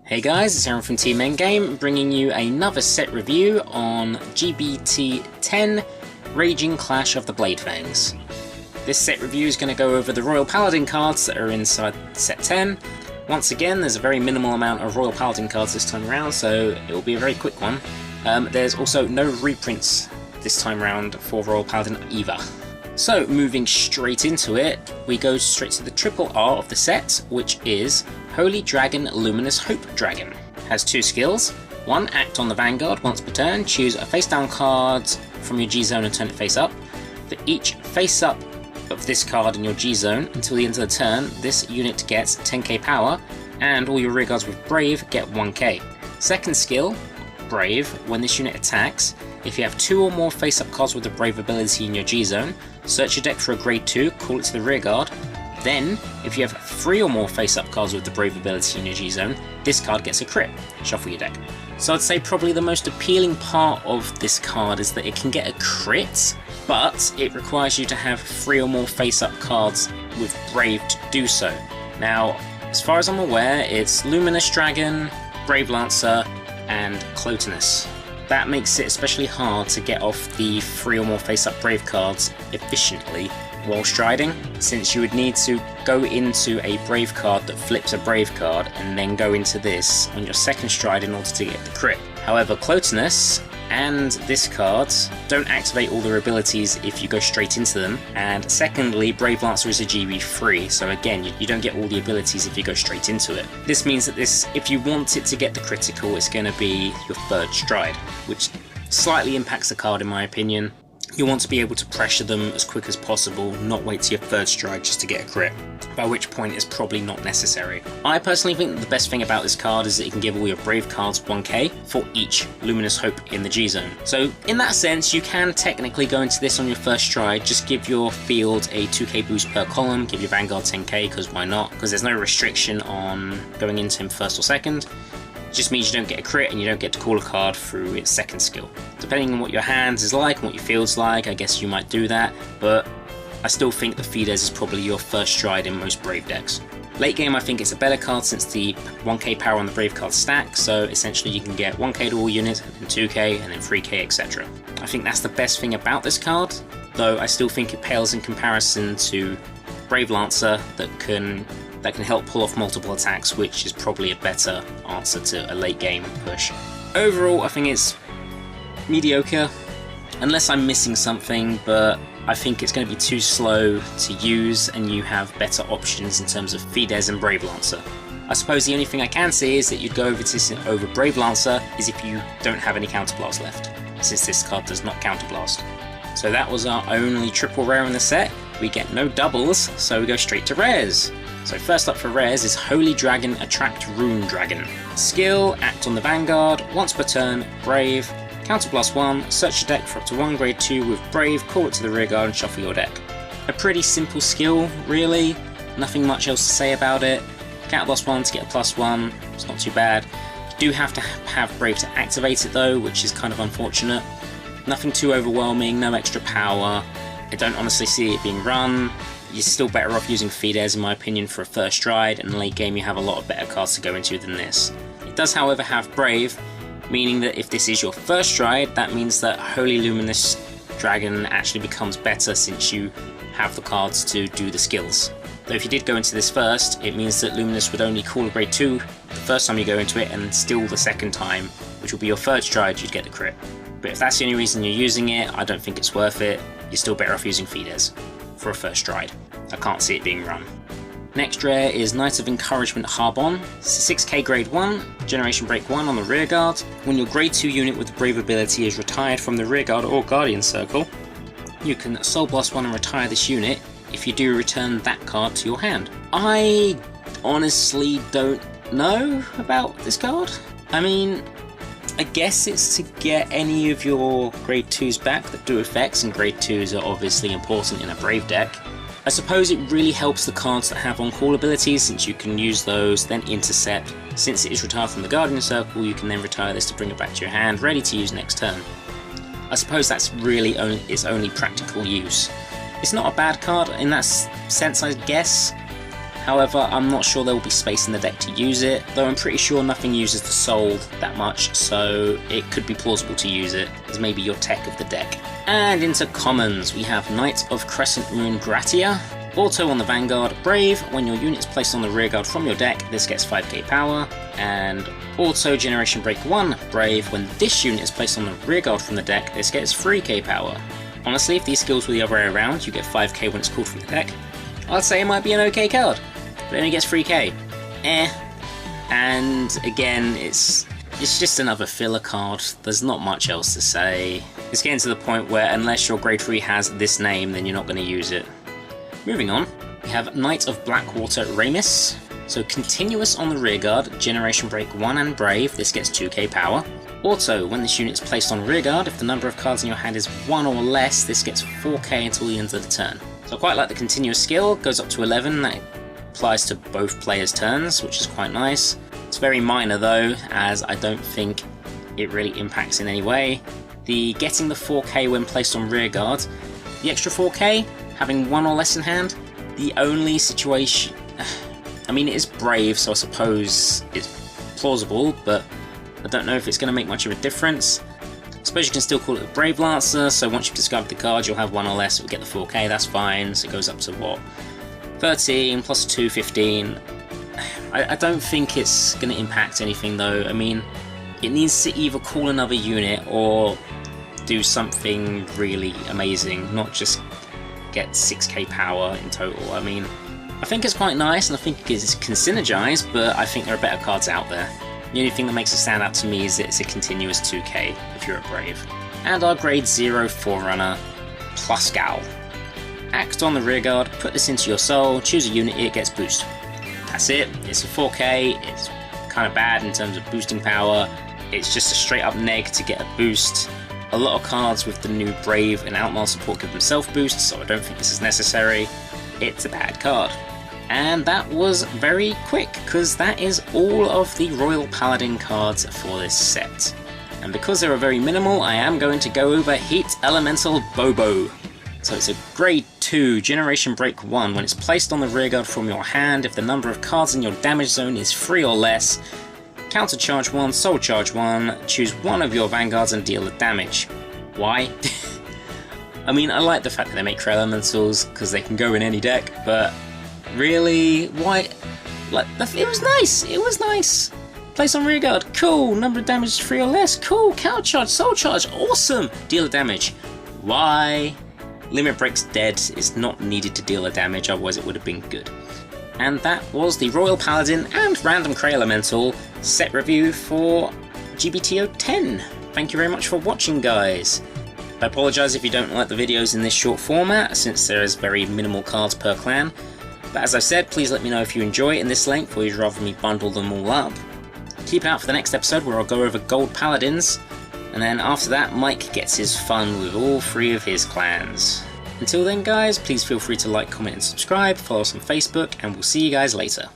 Hey guys, it's Aaron from Team Endgame, bringing you another set review on G-BT10 Raging Clash of the Blade Fangs. This set review is going to go over the Royal Paladin cards that are inside set 10. Once again, there's a very minimal amount of Royal Paladin cards this time around, so it will be a very quick one. There's also no reprints this time around for Royal Paladin either. So, moving straight into it, we go straight to the triple R of the set, which is Holy Dragon Luminous Dragon. Has two skills. One, act on the Vanguard once per turn, choose a face down card from your G zone and turn it face up. For each face up of this card in your G zone until the end of the turn, this unit gets 10k power, and all your rear guards with Brave get 1k. Second skill, Brave, when this unit attacks, if you have two or more face up cards with the Brave ability in your G zone, search your deck for a grade 2, call it to the rear guard. Then, if you have three or more face up cards with the Brave ability in your G zone, this card gets a crit. Shuffle your deck. So I'd say probably the most appealing part of this card is that it can get a crit, but it requires you to have three or more face up cards with Brave to do so. Now, as far as I'm aware, it's Luminous Dragon, Brave Lancer, and Clotinus. That makes it especially hard to get off the three or more face up Brave cards efficiently while striding, since you would need to go into a Brave card that flips a Brave card and then go into this on your second stride in order to get the crit. However, Clotinus and this card don't activate all their abilities if you go straight into them, and secondly, Brave Lancer is a GB3, so again, you don't get all the abilities if you go straight into it. This means that this, if you want it to get the critical, it's going to be your third stride, which slightly impacts the card in my opinion. You want to be able to pressure them as quick as possible, not wait to your third stride just to get a crit, by which point it's probably not necessary. I personally think the best thing about this card is that you can give all your Brave cards 1k for each Luminous Hope in the G zone. So in that sense, you can technically go into this on your first stride, just give your field a 2k boost per column, give your Vanguard 10k, because why not? Because there's no restriction on going into him first or second. It just means you don't get a crit and you don't get to call a card through its second skill. Depending on what your hands is like and what your field's like, I guess you might do that, but I still think the Fides is probably your first stride in most Brave decks. Late game I think it's a better card since the 1k power on the Brave card stack, so essentially you can get 1k to all units, and then 2k, and then 3k, etc. I think that's the best thing about this card, though I still think it pales in comparison to Brave Lancer that can help pull off multiple attacks, which is probably a better answer to a late game push. Overall, I think it's mediocre, unless I'm missing something, but I think it's going to be too slow to use and you have better options in terms of Fides and Brave Lancer. I suppose the only thing I can say is that you'd go over Brave Lancer is if you don't have any counterblast left, since this card does not counterblast. So that was our only triple rare in the set. We get no doubles, so we go straight to rares. So first up for rares is Holy Dragon Attract Rune Dragon. Skill, act on the Vanguard, once per turn, Brave, counterblast 1, search your deck for up to 1 grade 2 with Brave, call it to the rear guard and shuffle your deck. A pretty simple skill, really, nothing much else to say about it. Counterblast 1 to get a +1, it's not too bad. You do have to have Brave to activate it though, which is kind of unfortunate. Nothing too overwhelming, no extra power. I don't honestly see it being run. You're still better off using Fides in my opinion for a first stride, and late game you have a lot of better cards to go into than this. It does however have Brave, meaning that if this is your first stride, that means that Holy Luminous Dragon actually becomes better since you have the cards to do the skills. Though if you did go into this first, it means that Luminous would only call a grade 2 the first time you go into it, and still the second time, which will be your third stride, you'd get the crit. But if that's the only reason you're using it, I don't think it's worth it. You're still better off using Fides for a first stride. I can't see it being run. Next rare is Knight of Encouragement Harbon. It's a 6k grade 1, Generation Break 1 on the rear guard. When your grade 2 unit with the Brave ability is retired from the rear guard or Guardian Circle, you can Soul Blast 1 and retire this unit. If you do, return that card to your hand. I honestly don't know about this card. I mean, I guess it's to get any of your grade 2s back that do effects, and grade 2s are obviously important in a Brave deck. I suppose it really helps the cards that have on-call abilities, since you can use those, then intercept. Since it is retired from the Guardian Circle, you can then retire this to bring it back to your hand, ready to use next turn. I suppose that's really its only practical use. It's not a bad card in that sense, I guess. However, I'm not sure there will be space in the deck to use it, though I'm pretty sure nothing uses the soul that much, so it could be plausible to use it as maybe your tech of the deck. And into commons, we have Knight of Crescent Moon Gratia. Auto on the Vanguard, Brave, when your unit is placed on the rearguard from your deck, this gets 5k power. And Auto Generation Break 1, Brave, when this unit is placed on the rearguard from the deck, this gets 3k power. Honestly, if these skills were the other way around, you get 5k when it's called from the deck, I'd say it might be an okay card, but it only gets 3k. And again, it's just another filler card, there's not much else to say. It's getting to the point where unless your grade 3 has this name, then you're not going to use it. Moving on, we have Knight of Blackwater Ramos. So continuous on the rearguard, Generation Break 1 and Brave, this gets 2k power. Auto, when this unit is placed on rearguard, if the number of cards in your hand is 1 or less, this gets 4k until the end of the turn. So I quite like the continuous skill, goes up to 11, that applies to both players' turns, which is quite nice. It's very minor though, as I don't think it really impacts in any way. The getting the 4k when placed on rearguard, the extra 4k, having 1 or less in hand, the only situation... I mean, it is Brave, so I suppose it's plausible, but I don't know if it's going to make much of a difference. I suppose you can still call it a Brave Lancer, so once you've discovered the card, you'll have 1 or less, it'll get the 4k, that's fine, so it goes up to what? 13 plus 2, 15. I don't think it's going to impact anything though. I mean, it needs to either call another unit or do something really amazing, not just get 6k power in total. I mean, I think it's quite nice and I think it can synergize, but I think there are better cards out there. The only thing that makes it stand out to me is that it's a continuous 2k if you're a Brave. And our grade 0 Forerunner, plus Gal. Act on the rearguard, put this into your soul, choose a unit, it gets boost. That's it, it's a 4k, it's kind of bad in terms of boosting power, it's just a straight up neg to get a boost. A lot of cards with the new Brave and Outlaw support give them self boosts, so I don't think this is necessary. It's a bad card. And that was very quick, because that is all of the Royal Paladin cards for this set. And because they are very minimal, I am going to go over Heat Elemental Bobo. So it's a grade 2, Generation Break 1, when it's placed on the rearguard from your hand, if the number of cards in your damage zone is 3 or less, counter charge 1, soul charge 1, choose one of your vanguards and deal the damage. Why? I mean, I like the fact that they make Cryo Elementals, because they can go in any deck, but really, why? Like, it was nice, it was nice. Place on rearguard, cool, number of damage 3 or less, cool, counter charge, soul charge, awesome, deal the damage. Why? Limit Break's dead, it's not needed to deal the damage, otherwise it would have been good. And that was the Royal Paladin and Random Cryo Elemental set review for G-BT10. Thank you very much for watching, guys. I apologise if you don't like the videos in this short format, since there is very minimal cards per clan. But as I said, please let me know if you enjoy it in this length, or you'd rather me bundle them all up. Keep an eye out for the next episode where I'll go over Gold Paladins, and then after that Mike gets his fun with all 3 of his clans. Until then guys, please feel free to like, comment and subscribe, follow us on Facebook, and we'll see you guys later.